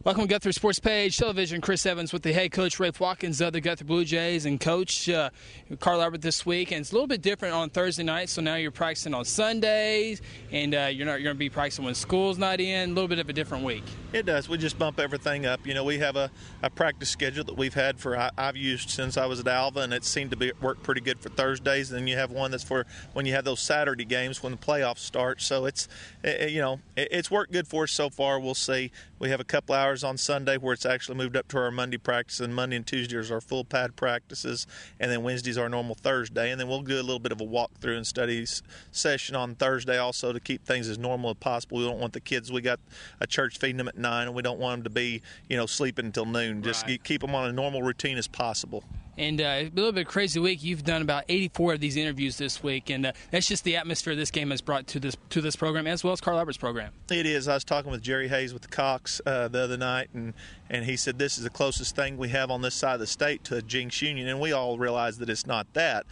Welcome to Guthrie Sports Page Television. Chris Evans with the head coach, Rafe Watkins of the Guthrie Blue Jays, and coach Carl Albert this week. And it's a little bit different on Thursday night, so now you're practicing on Sundays, and you're going to be practicing when school's not in. A little bit of a different week. It does. We just bump everything up. You know, we have a practice schedule that we've had I've used since I was at Alva, and it seemed to work pretty good for Thursdays. And then you have one that's for when you have those Saturday games when the playoffs start. So it's worked good for us so far. We'll see. We have a couple hours on Sunday where it's actually moved up to our Monday practice, and Monday and Tuesdays are our full pad practices, and then Wednesday's our normal Thursday. And then we'll do a little bit of a walkthrough and study session on Thursday also to keep things as normal as possible. We don't want the kids, we got a church feeding them at 9, and we don't want them to be, sleeping until noon. Just keep them on a normal routine as possible. And a little bit crazy week. You've done about 84 of these interviews this week, and that's just the atmosphere this game has brought to this program, as well as Carl Albert's program. It is. I was talking with Jerry Hayes with the Cox the other night, and he said this is the closest thing we have on this side of the state to a Jinx Union, and we all realize that it's not that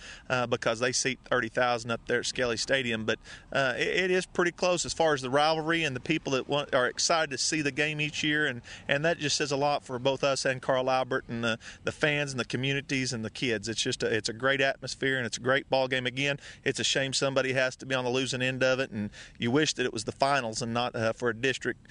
because they seat 30,000 up there at Skelly Stadium, but it is pretty close as far as the rivalry and the people that are excited to see the game each year, and that just says a lot for both us and Carl Albert and the fans and the community and the kids. It's a great atmosphere, and it's a great ball game. Again, it's a shame somebody has to be on the losing end of it, and you wish that it was the finals and not for a district,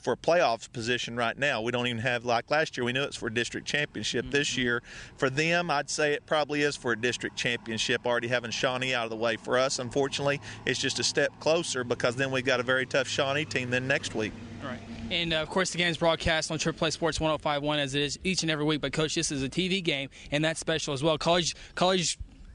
for a playoffs position right now. We don't even have, like last year, we knew it's for a district championship. This year, for them, I'd say it probably is for a district championship, already having Shawnee out of the way. For us, unfortunately, it's just a step closer because then we've got a very tough Shawnee team then next week. Right. And, of course, the game's broadcast on AAA Sports 105.1 as it is each and every week. But, Coach, this is a TV game, and that's special as well. College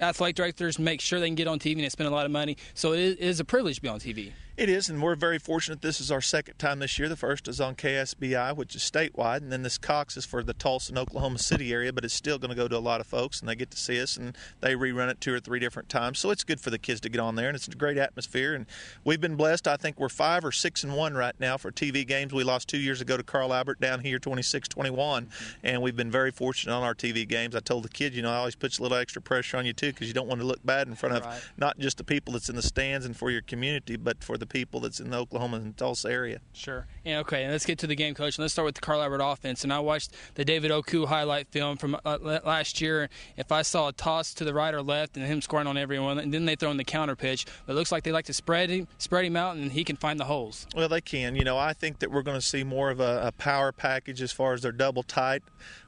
athletic directors make sure they can get on TV and they spend a lot of money. So it is a privilege to be on TV. It is, and we're very fortunate. This is our second time this year. The first is on KSBI, which is statewide, and then this Cox is for the Tulsa and Oklahoma City area, but it's still going to go to a lot of folks, and they get to see us, and they rerun it 2 or 3 different times. So it's good for the kids to get on there, and it's a great atmosphere, and we've been blessed. I think we're 5 or 6-1 right now for TV games. We lost 2 years ago to Carl Albert down here, 26-21, and we've been very fortunate on our TV games. I told the kids, I always put a little extra pressure on you, too, because you don't want to look bad in front of not just the people that's in the stands and for your community, but for the people that's in the Oklahoma and Tulsa area. Sure. Yeah, okay, and let's get to the game, Coach. And let's start with the Carl Albert offense. And I watched the David Oku highlight film from last year. If I saw a toss to the right or left and him scoring on everyone, and then they throw in the counter pitch, but it looks like they like to spread him out, and he can find the holes. Well, they can. I think that we're going to see more of a power package as far as their double tight.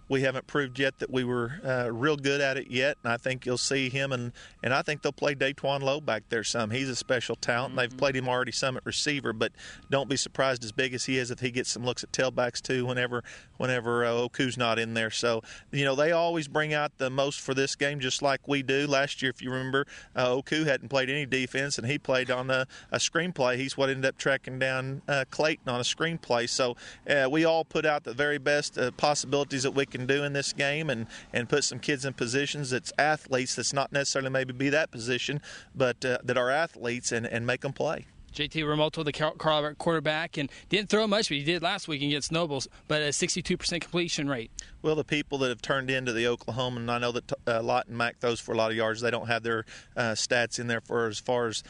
We haven't proved yet that we were real good at it yet, and I think you'll see him, and I think they'll play Daytwan Lowe back there some. He's a special talent, and they've played him already some at receiver, but don't be surprised as big as he is if he gets some looks at tailbacks too whenever Oku's not in there. So, they always bring out the most for this game just like we do. Last year, if you remember, Oku hadn't played any defense, and he played on a screenplay. He's what ended up tracking down Clayton on a screenplay. So we all put out the very best possibilities that we can do in this game and put some kids in positions that's athletes that's not necessarily maybe be that position, but that are athletes and make them play. JT Remoto, the Carl Albert quarterback, and didn't throw much, but he did last week against Nobles, but a 62% completion rate. Well, the people that have turned into the Oklahoma, and I know that Lott and Mac throws for a lot of yards, they don't have their stats in there for as far as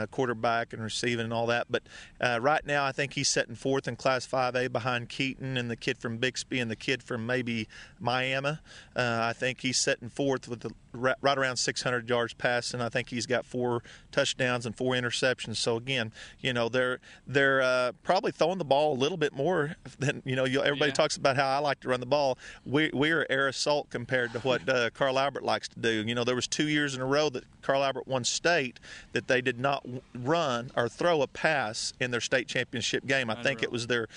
quarterback and receiving and all that. But right now I think he's sitting 4th in Class 5A behind Keaton and the kid from Bixby and the kid from maybe Miami. I think he's sitting 4th with right around 600 yards passing. I think he's got 4 touchdowns and 4 interceptions. So, again, they're probably throwing the ball a little bit more than, everybody talks about how I like to run the ball. We're air assault compared to what Carl Albert likes to do. There was 2 years in a row that Carl Albert won state that they did not run or throw a pass in their state championship game. I think it was their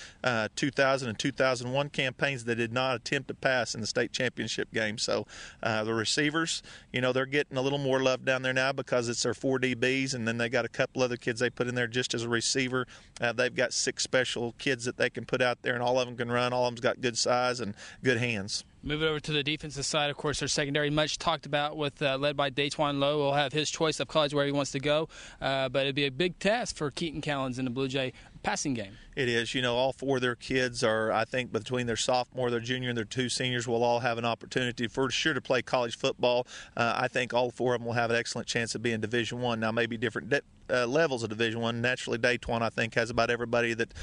2000 and 2001 campaigns that did not attempt to pass in the state championship game. So the receivers, they're getting a little more love down there now because it's their 4 DBs, and then they got a couple other kids they put in there just as a receiver. They've got 6 special kids that they can put out there, and all of them can run. All of them's got good size and good hands. Moving over to the defensive side, of course, their secondary much talked about with led by Daytwan Lowe. Will have his choice of college where he wants to go, but it'd be a big task for Keaton Callens and the Blue Jay passing game. It is. All four of their kids are, I think, between their sophomore, their junior, and their two seniors will all have an opportunity for sure to play college football. I think all four of them will have an excellent chance of being Division I. Now, maybe different levels of Division I. Naturally, Dayton, I think, has about everybody that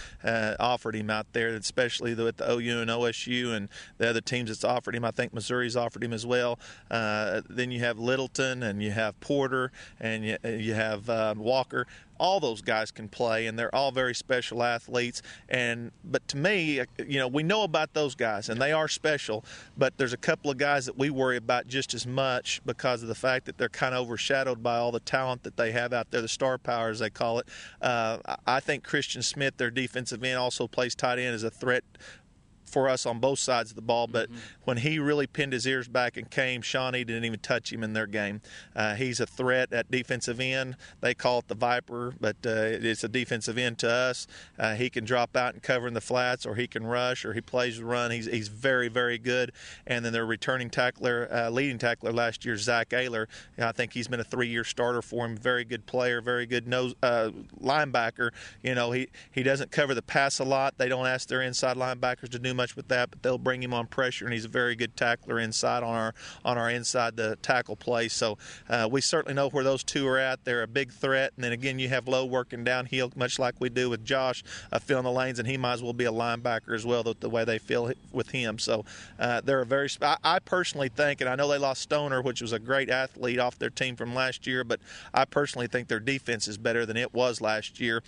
offered him out there, especially with the OU and OSU and the other teams that's offered him. I think Missouri's offered him as well. Then you have Littleton, and you have Porter, and you have Walker. All those guys can play, and they're all very special athletes. But to me, we know about those guys, and they are special. But there's a couple of guys that we worry about just as much because of the fact that they're kind of overshadowed by all the talent that they have out there, the star power, as they call it. I think Christian Smith, their defensive end, also plays tight end as a threat for us on both sides of the ball, but when he really pinned his ears back and came, Shawnee didn't even touch him in their game. He's a threat at defensive end. They call it the Viper, but it's a defensive end to us. He can drop out and cover in the flats, or he can rush, or he plays the run. He's very, very good. And then their returning tackler, leading tackler last year, Zach Ayler, I think he's been a 3-year starter for him. Very good player, very good linebacker. He doesn't cover the pass a lot. They don't ask their inside linebackers to do much with that, but they'll bring him on pressure, and he's a very good tackler inside on our inside the tackle play. So we certainly know where those two are at. They're a big threat, and then again you have Lowe working downhill, much like we do with Josh filling the lanes, and he might as well be a linebacker as well, the way they feel with him. So they're a very. I personally think, and I know they lost Stoner, which was a great athlete off their team from last year, but I personally think their defense is better than it was last year.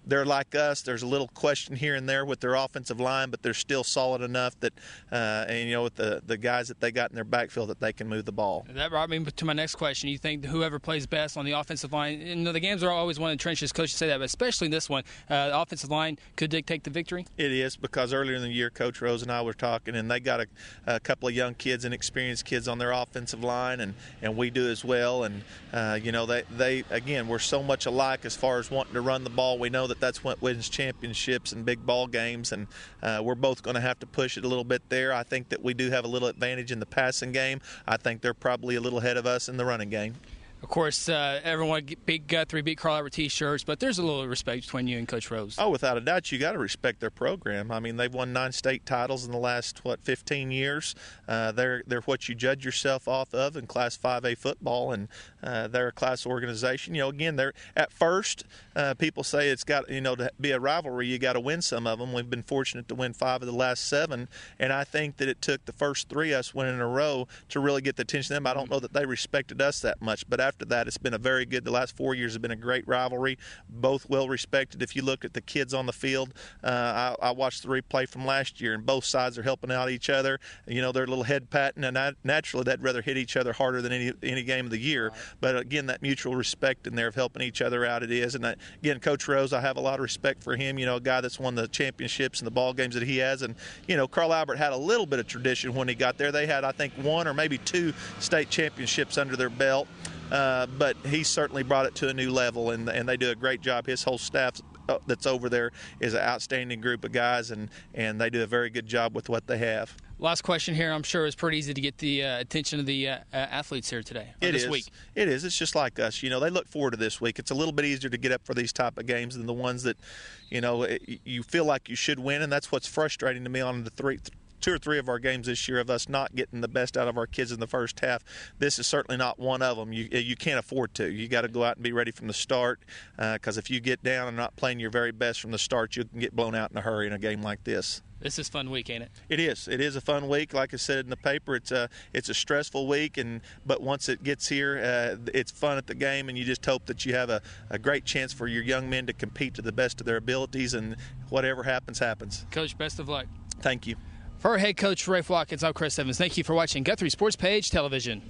They're like us. There's a little question here and there with their offensive line, but they're still solid enough that, with the guys that they got in their backfield, that they can move the ball. That brought me to my next question. You think whoever plays best on the offensive line, the games are always one of the trenches, coaches say that, but especially this one, the offensive line could dictate the victory? It is, because earlier in the year, Coach Rose and I were talking, and they got a couple of young kids and experienced kids on their offensive line, and we do as well. And, they again, we're so much alike as far as wanting to run the ball. We know that's what wins championships and big ball games, and we're both going to have to push it a little bit there. I think that we do have a little advantage in the passing game. I think they're probably a little ahead of us in the running game. Of course, everyone beat Guthrie, beat Carl Albert T-shirts, but there's a little respect between you and Coach Rose. Oh, without a doubt, you got to respect their program. I mean, they've won 9 state titles in the last 15 years. They're what you judge yourself off of in Class 5A football, and they're a class organization. Again, they're at first. People say it's got to be a rivalry. You got to win some of them. We've been fortunate to win 5 of the last 7, and I think that it took the first 3 us winning in a row to really get the attention of them. I don't know that they respected us that much, but after that, it's been a very good. The last 4 years have been a great rivalry, both well respected. If you look at the kids on the field, I watched the replay from last year, and both sides are helping out each other. They're a little head patting, and naturally they'd rather hit each other harder than any game of the year. But again, that mutual respect in there of helping each other out, it is. And again, Coach Rose, I have a lot of respect for him. A guy that's won the championships and the ball games that he has. And Carl Albert had a little bit of tradition when he got there. They had, I think, 1 or maybe 2 state championships under their belt. But he certainly brought it to a new level, and they do a great job. His whole staff that's over there is an outstanding group of guys, and they do a very good job with what they have. Last question here. I'm sure it's pretty easy to get the attention of the athletes here today, this week. It is. It's just like us. They look forward to this week. It's a little bit easier to get up for these type of games than the ones that, you feel like you should win, and that's what's frustrating to me on the 2 or 3 of our games this year of us not getting the best out of our kids in the first half. This is certainly not one of them. You can't afford to. You got to go out and be ready from the start, because if you get down and not playing your very best from the start, you can get blown out in a hurry in a game like this. This is a fun week, ain't it? It is. It is a fun week. Like I said in the paper, it's a stressful week, but once it gets here, it's fun at the game, and you just hope that you have a great chance for your young men to compete to the best of their abilities, and whatever happens, happens. Coach, best of luck. Thank you. For our head coach, Rafe Watkins, I'm Chris Evans. Thank you for watching Guthrie Sports Page Television.